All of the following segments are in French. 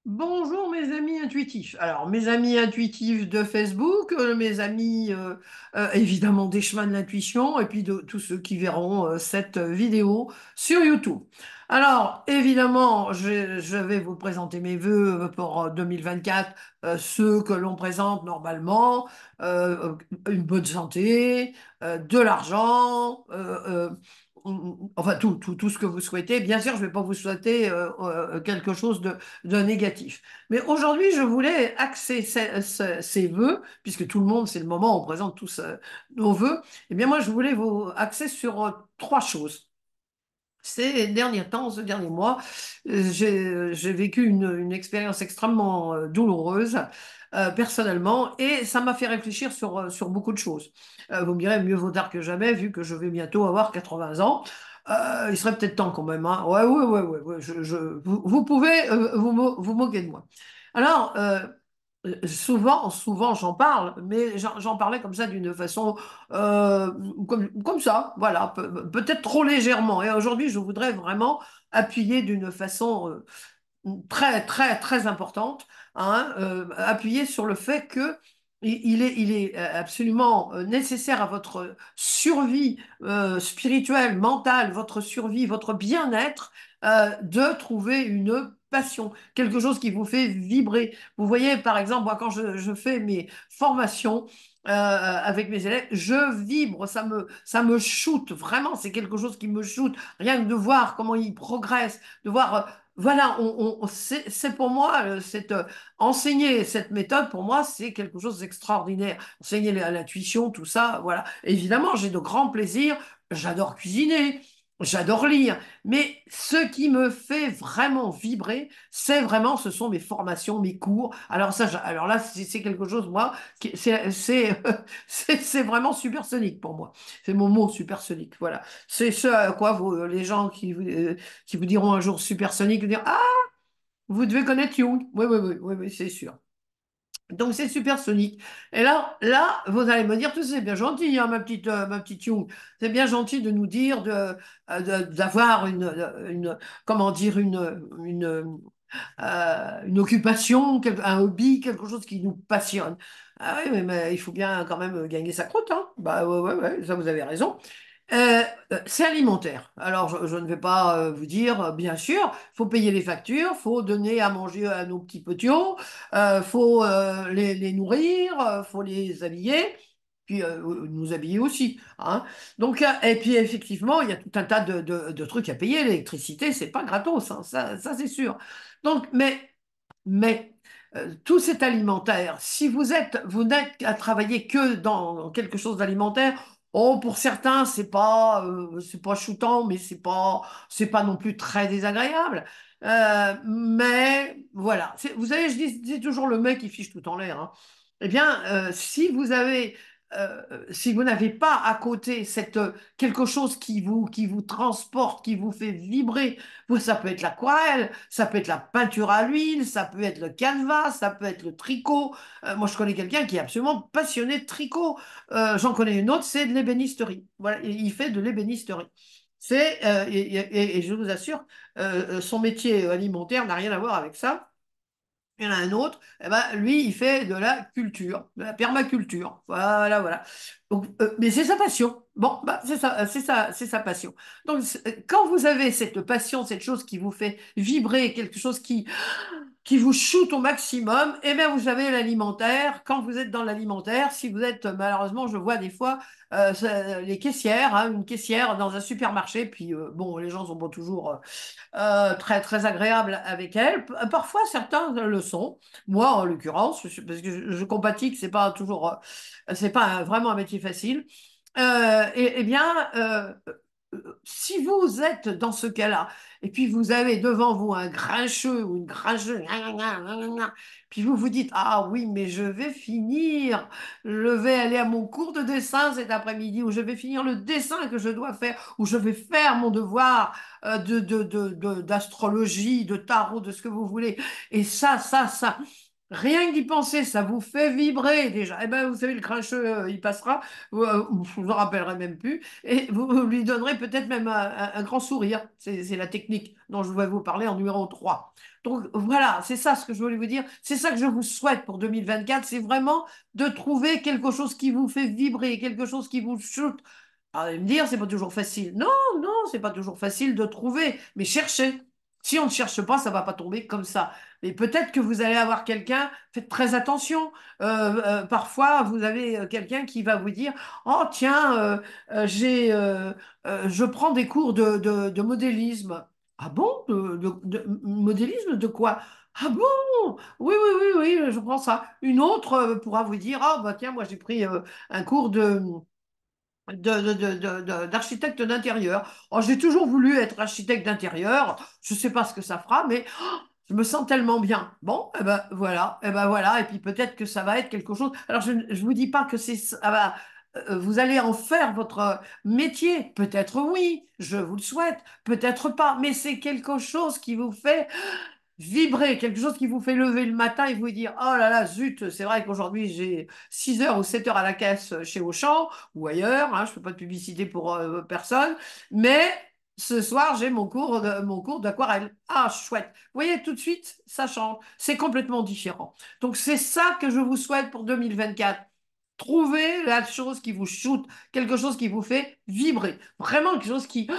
Bonjour mes amis intuitifs. Alors mes amis intuitifs de Facebook, mes amis évidemment des chemins de l'intuition et puis de tous ceux qui verront cette vidéo sur YouTube. Alors évidemment, je vais vous présenter mes vœux pour 2024, ceux que l'on présente normalement, euh, une bonne santé, de l'argent, enfin tout ce que vous souhaitez. Bien sûr, je ne vais pas vous souhaiter quelque chose de négatif. Mais aujourd'hui, je voulais axer ces vœux, puisque tout le monde, c'est le moment où on présente tous nos vœux, eh bien moi, je voulais vous axer sur trois choses. Ces derniers temps, ce dernier mois, j'ai vécu une expérience extrêmement douloureuse personnellement et ça m'a fait réfléchir sur beaucoup de choses. Vous me direz, mieux vaut tard que jamais, vu que je vais bientôt avoir 80 ans. Il serait peut-être temps quand même, hein. Ouais, ouais, ouais, ouais, ouais, vous pouvez vous moquer de moi. Alors, souvent j'en parle, mais j'en parlais comme ça d'une façon comme ça, voilà, peut-être trop légèrement. Et aujourd'hui, je voudrais vraiment appuyer d'une façon très, très, très importante, hein, appuyer sur le fait que il est absolument nécessaire à votre survie spirituelle, mentale, votre survie, votre bien-être, de trouver une passion, quelque chose qui vous fait vibrer. Vous voyez, par exemple, moi, quand je fais mes formations avec mes élèves, je vibre, ça me shoot, vraiment, c'est quelque chose qui me shoot. Rien que de voir comment ils progressent, de voir voilà, c'est pour moi, enseigner cette méthode, pour moi, c'est quelque chose d'extraordinaire. Enseigner l'intuition, tout ça, voilà. Évidemment, j'ai de grands plaisirs, j'adore cuisiner, j'adore lire, mais ce qui me fait vraiment vibrer, ce sont mes formations, mes cours. Alors ça, alors là, c'est quelque chose, moi, c'est vraiment supersonique pour moi. C'est mon mot supersonique, voilà. C'est ce à quoi les gens qui vous diront un jour supersonique, vous dire ah, vous devez connaître Jung. Oui, oui, oui, oui, oui, c'est sûr. Donc c'est supersonique. Et là, vous allez me dire, tu sais, c'est bien gentil, hein, ma petite Jung. C'est bien gentil de nous dire d'avoir comment dire, une occupation, un hobby, quelque chose qui nous passionne. Ah oui, mais il faut bien quand même gagner sa croûte, hein. Bah ouais, ouais, ouais, ça vous avez raison. Euh, c'est alimentaire. Alors, je ne vais pas vous dire, bien sûr, faut payer les factures, faut donner à manger à nos petits petits, faut les nourrir, faut les habiller, puis nous habiller aussi, hein. Donc, et puis effectivement, il y a tout un tas de trucs à payer. L'électricité, c'est pas gratos, hein, ça c'est sûr. Donc, mais tout cet alimentaire, si vous n'êtes à travailler que dans quelque chose d'alimentaire, oh, pour certains, c'est pas shootant, mais c'est pas non plus très désagréable. Mais voilà, vous savez, je dis, c'est toujours le mec qui fiche tout en l'air, hein. Eh bien, si vous n'avez pas à côté quelque chose qui vous transporte, qui vous fait vibrer, ça peut être l'aquarelle, ça peut être la peinture à l'huile, ça peut être le canevas, ça peut être le tricot. Moi, je connais quelqu'un qui est absolument passionné de tricot. J'en connais une autre, c'est de l'ébénisterie. Voilà, il fait de l'ébénisterie. Et je vous assure, son métier alimentaire n'a rien à voir avec ça. Il y en a un autre, eh ben, lui, il fait de la culture, de la permaculture. Voilà, voilà. Donc, mais c'est sa passion. Bon, bah, c'est sa passion. Donc, quand vous avez cette passion, cette chose qui vous fait vibrer, quelque chose qui vous shoot au maximum, eh bien, vous avez l'alimentaire. Quand vous êtes dans l'alimentaire, si vous êtes, malheureusement, je vois des fois les caissières, hein, une caissière dans un supermarché, puis bon, les gens sont pas toujours très, très agréables avec elles. Parfois, certains le sont. Moi, en l'occurrence, parce que je compatis que c'est pas vraiment un métier facile. Eh bien, si vous êtes dans ce cas-là, et puis vous avez devant vous un grincheux ou une grincheuse, puis vous vous dites, ah oui, mais je vais aller à mon cours de dessin cet après-midi, ou je vais finir le dessin que je dois faire, ou je vais faire mon devoir d'astrologie, de tarot, de ce que vous voulez, et ça, ça, ça. Rien que d'y penser, ça vous fait vibrer déjà. Eh ben, vous savez, le grincheux, il passera, je vous en rappellerai même plus, et vous lui donnerez peut-être même un grand sourire. C'est la technique dont je vais vous parler en numéro 3. Donc voilà, c'est ça ce que je voulais vous dire. C'est ça que je vous souhaite pour 2024, c'est vraiment de trouver quelque chose qui vous fait vibrer, quelque chose qui vous shoot. Alors, vous allez me dire, c'est pas toujours facile. Non, non, c'est pas toujours facile de trouver, mais cherchez. Si on ne cherche pas, ça va pas tomber comme ça. Mais peut-être que vous allez avoir quelqu'un, faites très attention. Parfois, vous avez quelqu'un qui va vous dire, oh tiens, je prends des cours de modélisme. Ah bon? De modélisme de quoi? Ah bon? Oui, oui, oui, oui, je prends ça. Une autre pourra vous dire, ah bah tiens, moi j'ai pris un cours d'architecte d'intérieur. Oh, j'ai toujours voulu être architecte d'intérieur. Je ne sais pas ce que ça fera, mais je me sens tellement bien. Bon, eh ben voilà. Et puis peut-être que ça va être quelque chose. Alors je vous dis pas que vous allez en faire votre métier. Peut-être oui, je vous le souhaite. Peut-être pas, mais c'est quelque chose qui vous fait vibrer, quelque chose qui vous fait lever le matin et vous dire, oh là là, zut, c'est vrai qu'aujourd'hui j'ai 6 heures ou 7 heures à la caisse chez Auchan ou ailleurs, hein, je ne fais pas de publicité pour personne, mais ce soir j'ai mon cours d'aquarelle. Ah, chouette. Vous voyez, tout de suite, ça change. C'est complètement différent. Donc c'est ça que je vous souhaite pour 2024. Trouvez la chose qui vous shoot, quelque chose qui vous fait vibrer. Vraiment quelque chose qui,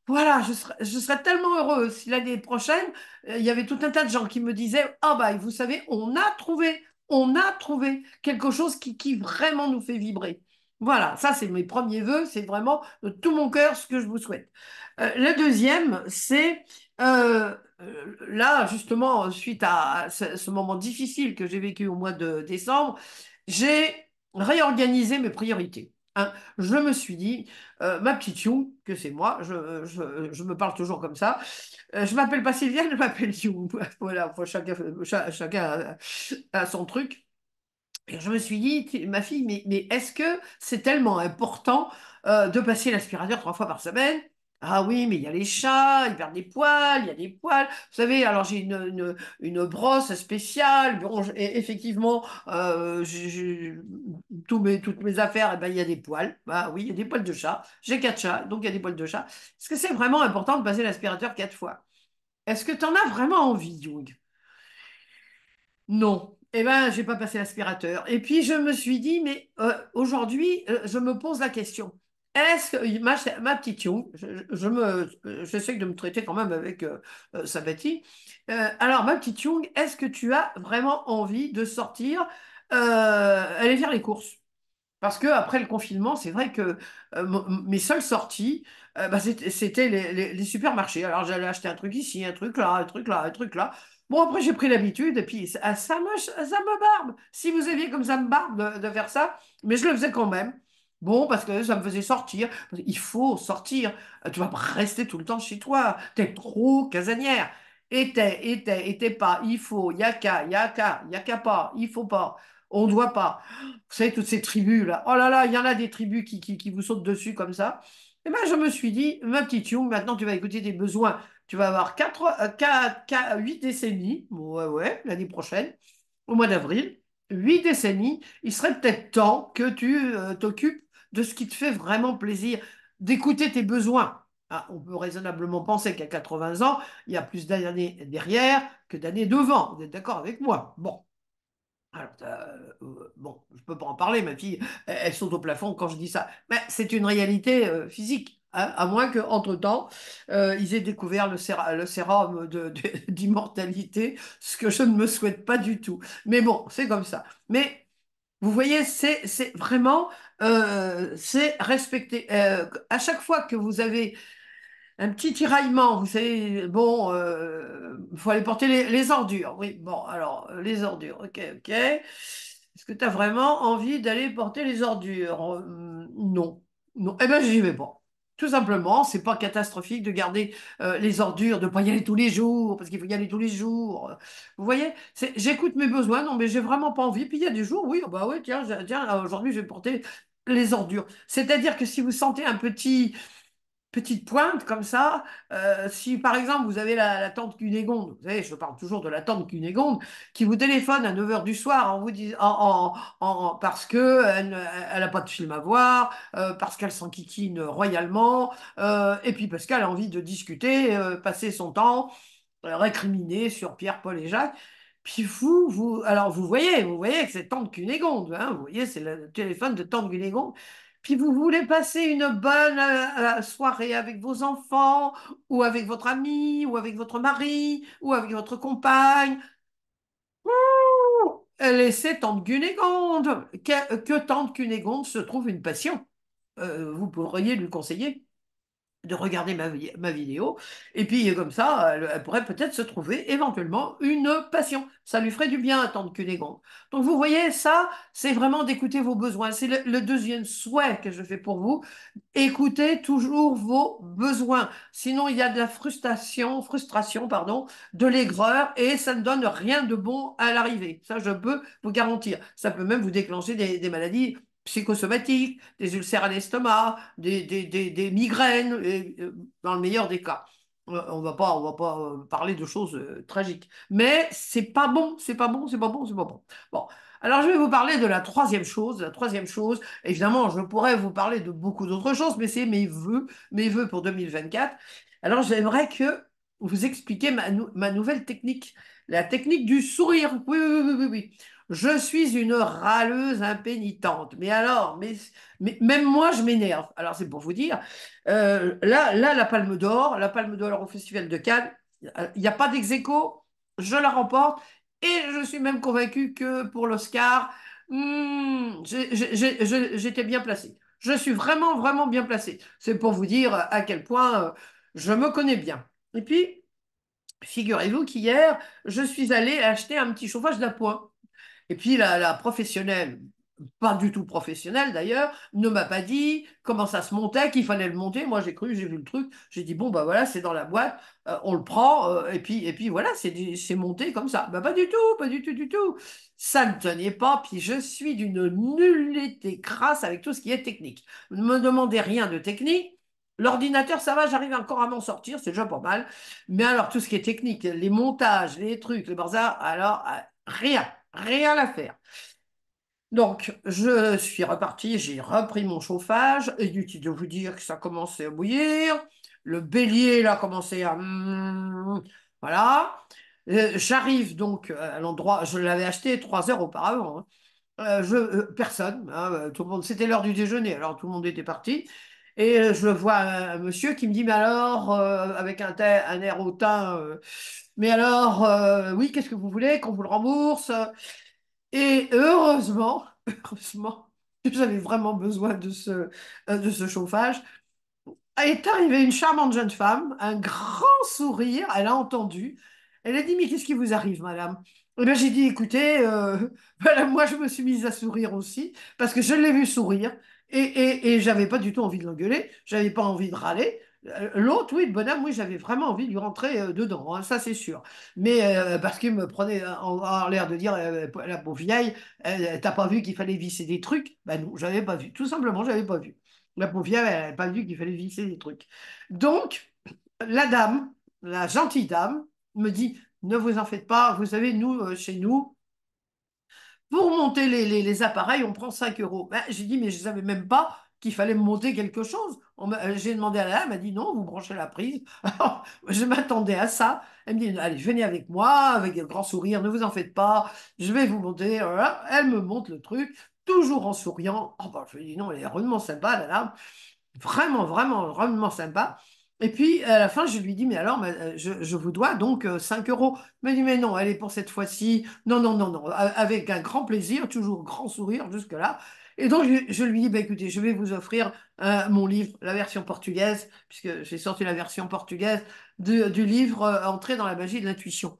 voilà, je serais tellement heureuse si l'année prochaine, il y avait tout un tas de gens qui me disaient, ah bah, vous savez, on a trouvé quelque chose qui vraiment nous fait vibrer. Voilà, ça c'est mes premiers vœux, c'est vraiment de tout mon cœur ce que je vous souhaite. Le deuxième, c'est là, justement, suite à ce moment difficile que j'ai vécu au mois de décembre, j'ai réorganisé mes priorités. Hein. Je me suis dit, ma petite Young, que c'est moi, je me parle toujours comme ça. Je m'appelle pas Sylviane, je m'appelle Young. Voilà, faut chacun a son truc. Et je me suis dit, ma fille, mais est-ce que c'est tellement important de passer l'aspirateur 3 fois par semaine? Ah oui, mais il y a les chats, ils perdent des poils, il y a des poils. Vous savez, alors j'ai une brosse spéciale. Bon, et effectivement, toutes mes affaires, eh ben, il y a des poils. Bah oui, il y a des poils de chat. J'ai 4 chats, donc il y a des poils de chat. Est-ce que c'est vraiment important de passer l'aspirateur 4 fois? Est-ce que tu en as vraiment envie, Young? Non. Eh ben, j'ai pas passé l'aspirateur. Et puis, je me suis dit, mais aujourd'hui, je me pose la question. Est-ce que ma petite Young, j'essaie de me traiter quand même avec sympathie. Alors, ma petite Young, est-ce que tu as vraiment envie de sortir, aller faire les courses? Parce que après le confinement, c'est vrai que mes seules sorties, bah, c'était les supermarchés. Alors j'allais acheter un truc ici, un truc là, un truc là, un truc là. Bon, après j'ai pris l'habitude et puis ça me barbe. Si vous aviez comme ça me barbe de faire ça, mais je le faisais quand même. Bon, parce que ça me faisait sortir. Il faut sortir. Tu vas pas rester tout le temps chez toi. T'es trop casanière. Et t'es pas. Il faut. Y a qu'à pas. Il faut pas. On doit pas. Vous savez, toutes ces tribus là. Oh là là, il y en a des tribus qui vous sautent dessus comme ça. Et bien, je me suis dit, ma petite Young, maintenant tu vas écouter tes besoins. Tu vas avoir 8 décennies, ouais, ouais, l'année prochaine, au mois d'avril, 8 décennies. Il serait peut-être temps que tu t'occupes de ce qui te fait vraiment plaisir, d'écouter tes besoins. Ah, on peut raisonnablement penser qu'à 80 ans, il y a plus d'années derrière que d'années devant. Vous êtes d'accord avec moi? Bon. Alors, bon, je peux pas en parler, ma fille, elle saute au plafond quand je dis ça. Mais c'est une réalité physique, hein, à moins qu'entre-temps, ils aient découvert le sérum d'immortalité, ce que je ne me souhaite pas du tout. Mais bon, c'est comme ça. Mais vous voyez, c'est vraiment, c'est respecter. À chaque fois que vous avez un petit tiraillement, vous savez, bon, il faut aller porter les ordures. Oui, bon, alors, les ordures, ok, ok. Est-ce que tu as vraiment envie d'aller porter les ordures? Non. Non. Eh bien, j'y vais pas. Tout simplement, c'est pas catastrophique de garder les ordures, de pas y aller tous les jours, parce qu'il faut y aller tous les jours. Vous voyez, j'écoute mes besoins, non, mais j'ai vraiment pas envie. Puis il y a des jours, oui, bah oui, tiens, aujourd'hui, je vais porter les ordures. C'est-à-dire que si vous sentez un petit petite pointe comme ça. Si par exemple vous avez la tante Cunégonde, vous savez, je parle toujours de la tante Cunégonde, qui vous téléphone à 9 heures du soir en vous disant, parce que elle a pas de film à voir, parce qu'elle s'enquiquine royalement, et puis parce qu'elle a envie de discuter, passer son temps récriminé sur Pierre, Paul et Jacques. Puis alors vous voyez que c'est tante Cunégonde, hein, vous voyez, c'est le téléphone de tante Cunégonde. Puis vous voulez passer une bonne soirée avec vos enfants, ou avec votre ami, ou avec votre mari, ou avec votre compagne. Laissez tante Cunégonde. Que tante Cunégonde se trouve une passion. Vous pourriez lui conseiller de regarder ma vidéo. Et puis, comme ça, elle pourrait peut-être se trouver éventuellement une passion. Ça lui ferait du bien à tante Cunégonde. Donc, vous voyez, ça, c'est vraiment d'écouter vos besoins. C'est le deuxième souhait que je fais pour vous. Écoutez toujours vos besoins. Sinon, il y a de la frustration, pardon, de l'aigreur et ça ne donne rien de bon à l'arrivée. Ça, je peux vous garantir. Ça peut même vous déclencher des maladies psychosomatiques, des ulcères à l'estomac, des migraines, dans le meilleur des cas. On va pas parler de choses tragiques. Mais c'est pas bon, c'est pas bon, c'est pas bon, c'est pas bon. Bon, alors je vais vous parler de la troisième chose. La troisième chose, évidemment, je pourrais vous parler de beaucoup d'autres choses, mais c'est mes vœux pour 2024. Alors j'aimerais que vous expliquiez ma nouvelle technique, la technique du sourire. Oui, oui, oui, oui, oui. Je suis une râleuse impénitente. Mais alors, mais même moi, je m'énerve. Alors, c'est pour vous dire. Là, la Palme d'Or au Festival de Cannes, il n'y a pas d'ex-aequo, je la remporte. Et je suis même convaincue que pour l'Oscar, j'étais bien placée. Je suis vraiment, vraiment bien placée. C'est pour vous dire à quel point je me connais bien. Et puis, figurez-vous qu'hier, je suis allée acheter un petit chauffage d'appoint. Et puis la professionnelle, pas du tout professionnelle d'ailleurs, ne m'a pas dit comment ça se montait, qu'il fallait le monter. Moi j'ai cru, j'ai vu le truc, j'ai dit bon bah voilà, c'est dans la boîte, on le prend, et puis voilà, c'est monté comme ça. Bah pas du tout, pas du tout, du tout. Ça ne tenait pas, puis je suis d'une nullité crasse avec tout ce qui est technique. Ne me demandez rien de technique. L'ordinateur, ça va, j'arrive encore à m'en sortir, c'est déjà pas mal. Mais alors, tout ce qui est technique, les montages, les trucs, les bazars, alors, rien. Rien à faire. Donc, je suis reparti, j'ai repris mon chauffage. Inutile de vous dire que ça commençait à bouillir. Le bélier, là, commençait à... voilà. J'arrive donc à l'endroit, je l'avais acheté 3 heures auparavant, hein. Personne, hein, tout le monde, c'était l'heure du déjeuner, alors tout le monde était parti. Et je vois un monsieur qui me dit, mais alors, avec un air hautain, mais alors, oui, qu'est-ce que vous voulez qu'on vous le rembourse? Et heureusement, heureusement, j'avais vraiment besoin de ce chauffage. Est arrivée une charmante jeune femme, un grand sourire, elle a entendu. Elle a dit, mais qu'est-ce qui vous arrive, madame? Et bien, j'ai dit, écoutez, voilà, moi, je me suis mise à sourire aussi, parce que je l'ai vu sourire, et j'avais pas du tout envie de l'engueuler, j'avais pas envie de râler. L'autre, oui, le bonhomme, oui, j'avais vraiment envie de lui rentrer dedans, hein, ça c'est sûr. Mais parce qu'il me prenait en l'air de dire, la pauvre vieille, t'as pas vu qu'il fallait visser des trucs? Ben non, j'avais pas vu, tout simplement, j'avais pas vu. La paupière, elle n'avait pas vu qu'il fallait visser des trucs. Donc, la dame, la gentille dame, me dit, ne vous en faites pas, vous savez, nous, chez nous, pour monter les appareils, on prend 5 euros. Ben, j'ai dit, mais je ne savais même pas qu'il fallait me monter quelque chose. J'ai demandé à la dame, elle m'a dit, non, vous branchez la prise. Alors, je m'attendais à ça. Elle me dit, allez, venez avec moi, avec un grand sourire, ne vous en faites pas, je vais vous monter. Voilà. Elle me monte le truc, toujours en souriant. Oh, ben, je lui dis, non, elle est rudement sympa, la dame. Vraiment, vraiment, vraiment sympa. Et puis, à la fin, je lui dis, mais alors, je vous dois donc 5 euros. Il m'a dit, mais non, elle est pour cette fois-ci. Non, non, non, non. Avec un grand plaisir, toujours grand sourire jusque-là. Et donc, je lui dis, bah, écoutez, je vais vous offrir mon livre, la version portugaise, puisque j'ai sorti la version portugaise du livre Entrer dans la magie de l'intuition.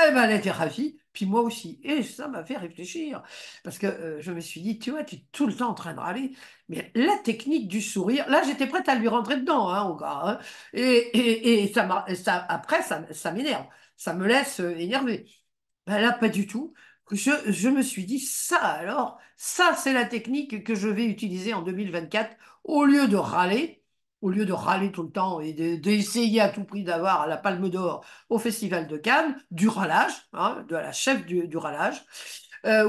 Eh ben, elle était ravie, puis moi aussi. Et ça m'a fait réfléchir. Parce que je me suis dit, tu vois, tu es tout le temps en train de râler. Mais la technique du sourire, là, j'étais prête à lui rentrer dedans, hein, au gars, hein. Et après, ça m'énerve. Ça me laisse énervé. Ben là, pas du tout. Je me suis dit, ça alors, ça, c'est la technique que je vais utiliser en 2024. Au lieu de râler, au lieu de râler tout le temps et d'essayer à tout prix d'avoir la Palme d'Or au Festival de Cannes, du râlage, hein, de la chef du râlage,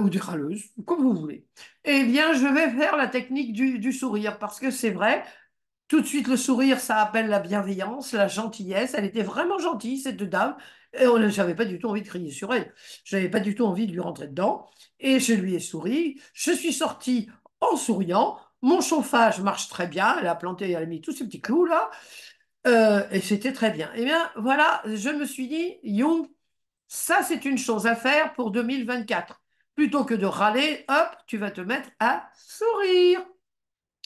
ou des râleuses, comme vous voulez. Eh bien, je vais faire la technique du sourire, parce que c'est vrai, tout de suite, le sourire, ça appelle la bienveillance, la gentillesse. Elle était vraiment gentille, cette dame. Et j'avais pas du tout envie de crier sur elle. J'avais pas du tout envie de lui rentrer dedans. Et je lui ai souri. Je suis sortie en souriant. Mon chauffage marche très bien. Elle a planté, elle a mis tous ces petits clous là. Et c'était très bien. Eh bien, voilà, je me suis dit, Young, ça, c'est une chose à faire pour 2024. Plutôt que de râler, hop, tu vas te mettre à sourire.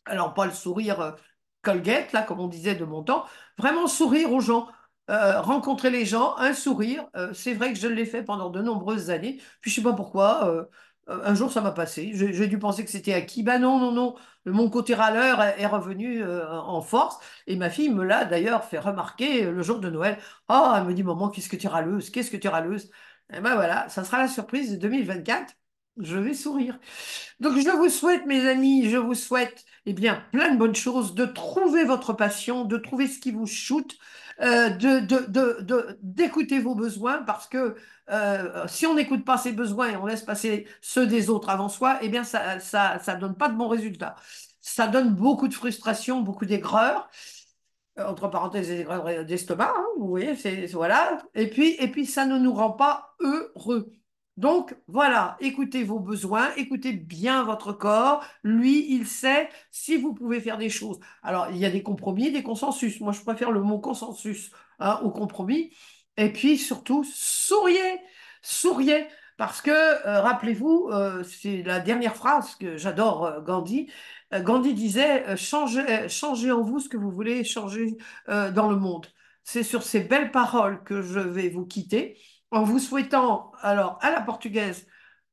Alors, pas le sourire Colgate, là, comme on disait de mon temps, vraiment sourire aux gens, rencontrer les gens, un sourire. C'est vrai que je l'ai fait pendant de nombreuses années, puis je sais pas pourquoi, un jour ça m'a passé. J'ai dû penser que c'était acquis. Ben non, non, non, mon côté râleur est revenu en force, et ma fille me l'a d'ailleurs fait remarquer le jour de Noël. Oh, elle me dit, maman, qu'est-ce que tu es râleuse, qu'est-ce que tu es râleuse. Et ben voilà, ça sera la surprise de 2024. Je vais sourire. Donc, je vous souhaite, mes amis, je vous souhaite eh bien, plein de bonnes choses, de trouver votre passion, de trouver ce qui vous shoot, d'écouter vos besoins, parce que si on n'écoute pas ses besoins et on laisse passer ceux des autres avant soi, eh bien, ça donne pas de bons résultats. Ça donne beaucoup de frustration, beaucoup d'aigreur, entre parenthèses, des aigreurs d'estomac, hein, vous voyez, voilà. Et puis, ça ne nous rend pas heureux. Donc, voilà, écoutez vos besoins, écoutez bien votre corps. Lui, il sait si vous pouvez faire des choses. Alors, il y a des compromis, des consensus. Moi, je préfère le mot consensus, hein, au compromis. Et puis, surtout, souriez, souriez. Parce que, rappelez-vous, c'est la dernière phrase que j'adore, Gandhi. Gandhi disait, changez en vous ce que vous voulez changer dans le monde. C'est sur ces belles paroles que je vais vous quitter en vous souhaitant, alors, à la portugaise,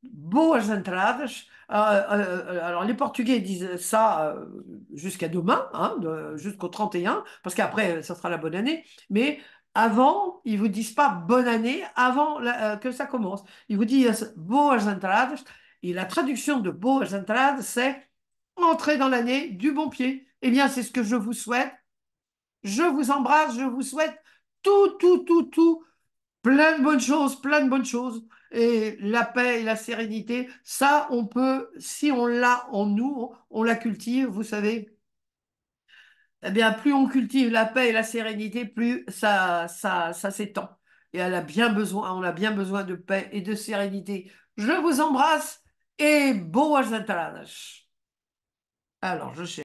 boas entradas. Alors, les Portugais disent ça jusqu'à demain, hein, jusqu'au 31, parce qu'après, ça sera la bonne année. Mais avant, ils vous disent pas bonne année avant que ça commence. Ils vous disent boas entradas. Et la traduction de boas entradas, c'est entrer dans l'année du bon pied. Eh bien, c'est ce que je vous souhaite. Je vous embrasse, je vous souhaite tout, tout, tout, tout, plein de bonnes choses, plein de bonnes choses. Et la paix et la sérénité, ça, on peut, si on l'a en nous, on la cultive, vous savez. Eh bien, plus on cultive la paix et la sérénité, plus ça s'étend. Et elle a bien besoin, on a bien besoin de paix et de sérénité. Je vous embrasse et boas entradas. Alors, je cherche.